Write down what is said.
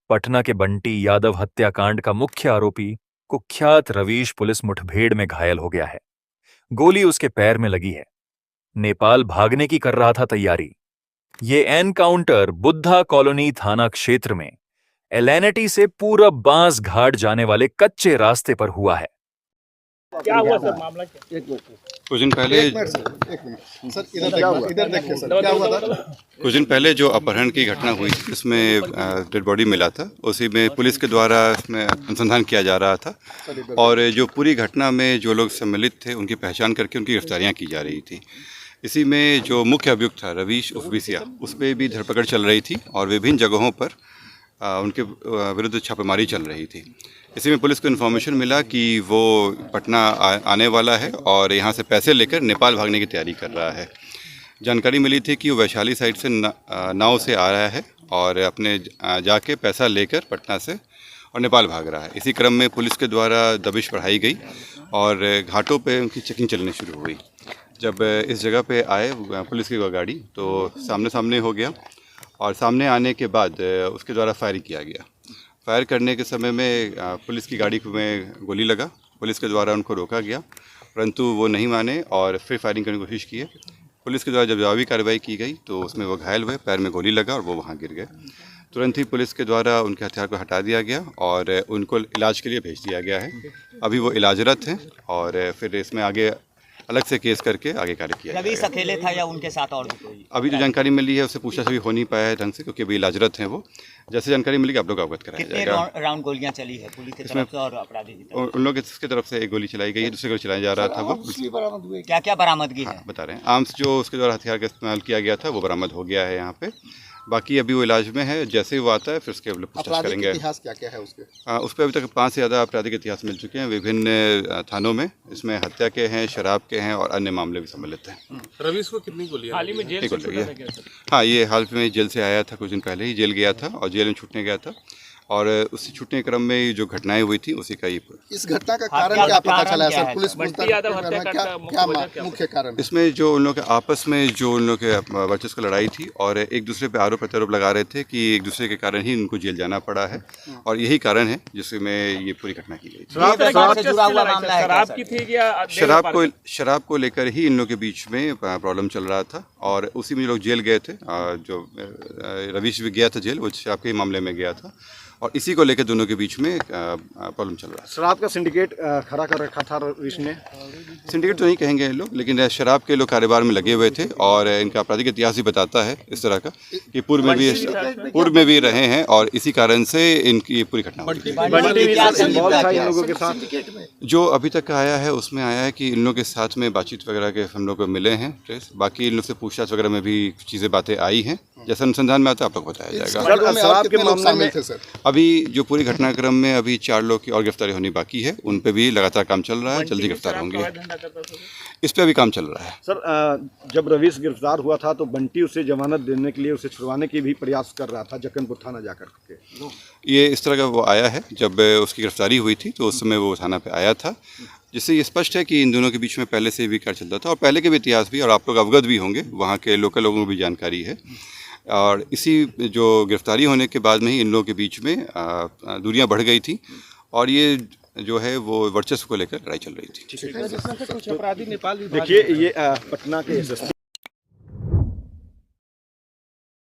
पटना के बंटी यादव हत्याकांड का मुख्य आरोपी कुख्यात रवीश पुलिस मुठभेड़ में घायल हो गया है। गोली उसके पैर में लगी है। नेपाल भागने की कर रहा था तैयारी। ये एनकाउंटर बुद्धा कॉलोनी थाना क्षेत्र में एलेनिटी से पूरब बांस घाट जाने वाले कच्चे रास्ते पर हुआ है। क्या हुआ सर, मामला क्या? कुछ दिन पहले सर इधर देखिए सर, क्या हुआ था? कुछ दिन पहले जो अपहरण की घटना हुई थी उसमें डेड बॉडी मिला था। उसी में पुलिस के द्वारा इसमें अनुसंधान किया जा रहा था और जो पूरी घटना में जो लोग सम्मिलित थे उनकी पहचान करके उनकी गिरफ्तारियां की जा रही थी। इसी में जो मुख्य अभियुक्त था रवीश उर्फ बिसिया, उस पर भी धरपकड़ चल रही थी और विभिन्न जगहों पर उनके विरुद्ध छापेमारी चल रही थी। इसी में पुलिस को इन्फॉर्मेशन मिला कि वो पटना आने वाला है और यहाँ से पैसे लेकर नेपाल भागने की तैयारी कर रहा है। जानकारी मिली थी कि वो वैशाली साइड से नाव से आ रहा है और अपने जाके पैसा लेकर पटना से और नेपाल भाग रहा है। इसी क्रम में पुलिस के द्वारा दबिश बढ़ाई गई और घाटों पे उनकी चेकिंग चलनी शुरू हुई। जब इस जगह पे आए पुलिस की गाड़ी तो सामने सामने हो गया और सामने आने के बाद उसके द्वारा फायरिंग किया गया। फायर करने के समय में पुलिस की गाड़ी में गोली लगा। पुलिस के द्वारा उनको रोका गया परंतु वो नहीं माने और फिर फायरिंग करने की कोशिश की। पुलिस के द्वारा जब जवाबी कार्रवाई की गई तो उसमें वो घायल हुए, पैर में गोली लगा और वो वहाँ गिर गए। तुरंत ही पुलिस के द्वारा उनके हथियार को हटा दिया गया और उनको इलाज के लिए भेज दिया गया है। अभी वो इलाजरत हैं और फिर इसमें आगे अलग से केस करके आगे कार्य किया। रवीश अकेले था या उनके साथ और भी कोई? अभी जो जानकारी मिली है उससे पूछताछ अभी हो नहीं पाया है ढंग से, क्योंकि अभी इलाजरत हैं वो। जैसे जानकारी मिली आप लोग अवगत कराया जाएगा। कितने राउंड गोलियां चली है पुलिस की तरफ से और अपराधी की तरफ? उन लोगों की तरफ से एक गोली चलाई गई है, दूसरी गोली चलाया जा रहा था वो। क्या क्या बरामदगी है? बता रहे हैं आर्म्स जो उसके द्वारा हथियार का इस्तेमाल किया गया था वो बरामद हो गया है यहाँ पे। बाकी अभी वो इलाज में है, जैसे ही वो आता है फिर उसके पूछताछ करेंगे। इतिहास क्या क्या है उसके? उस पर अभी तक 5 से ज़्यादा आपराधिक इतिहास मिल चुके हैं विभिन्न थानों में। इसमें हत्या के हैं, शराब के हैं और अन्य मामले भी सम्मिलित हैं। रवीश को कितनी गोलियां? हाल ही में जेल से छूटा था क्या सर? हाँ, ये हाल में जेल से आया था, कुछ दिन पहले ही जेल गया था और जेल में छूटने गया था और उससे छूटने क्रम में जो घटनाएं हुई थी उसी का ये। इस घटना का कारण क्या पता चला है सर? पुलिस क्या मुख्य कारण? इसमें जो उन लोगों के आपस में जो उन लोगों के वर्चस्व की लड़ाई थी और एक दूसरे पे आरोप प्रत्यारोप लगा रहे थे कि एक दूसरे के कारण ही उनको जेल जाना पड़ा है और यही कारण है जिसमें ये पूरी घटना की गई थी। शराब को लेकर ही इन लोगों के बीच में प्रॉब्लम चल रहा था और उसी में लोग जेल गए थे। जो रवीश भी गया था जेल, वो शराब के मामले में गया था और इसी को लेकर दोनों के बीच में प्रॉब्लम चल रहा है। शराब का सिंडिकेट खड़ा कर रखा था रवीश ने। सिंडिकेट तो नहीं कहेंगे लोग, लेकिन शराब के लोग कारोबार में लगे हुए थे और इनका आपराधिक इतिहास भी बताता है इस तरह का कि पूर्व में भी रहे हैं और इसी कारण से इनकी पूरी घटना हुई। जो अभी तक आया है उसमें आया है कि इन लोगों के साथ में बातचीत वगैरह के हम लोग को मिले हैं ट्रेस। बाकी इन लोग से पूछताछ वगैरह में भी चीज़ें बातें आई हैं, जैसा अनुसंधान में आता है आप लोग बताया जाएगा। शराब के मामले में अभी जो पूरी घटनाक्रम में अभी 4 लोग की और गिरफ्तारी होनी बाकी है, उन पे भी लगातार काम चल रहा है, जल्दी गिरफ्तार होंगे। इस पे भी काम चल रहा है। सर, जब रवीश गिरफ्तार हुआ था तो बंटी उसे जमानत देने के लिए उसे छुड़वाने की भी प्रयास कर रहा था जक्कनपुर थाना जाकर के। ये इस तरह का वो आया है, जब उसकी गिरफ्तारी हुई थी तो उस समय वो थाना पे आया था, जिससे ये स्पष्ट है कि इन दोनों के बीच में पहले से भी कार्य चलता था और पहले के भी इतिहास भी और आप लोग अवगत भी होंगे, वहाँ के लोकल लोगों को भी जानकारी है। और इसी जो गिरफ्तारी होने के बाद में ही इन लोगों के बीच में दूरियां बढ़ गई थी और ये जो है वो वर्चस्व को लेकर लड़ाई चल रही थी। देखिए, ये पटना के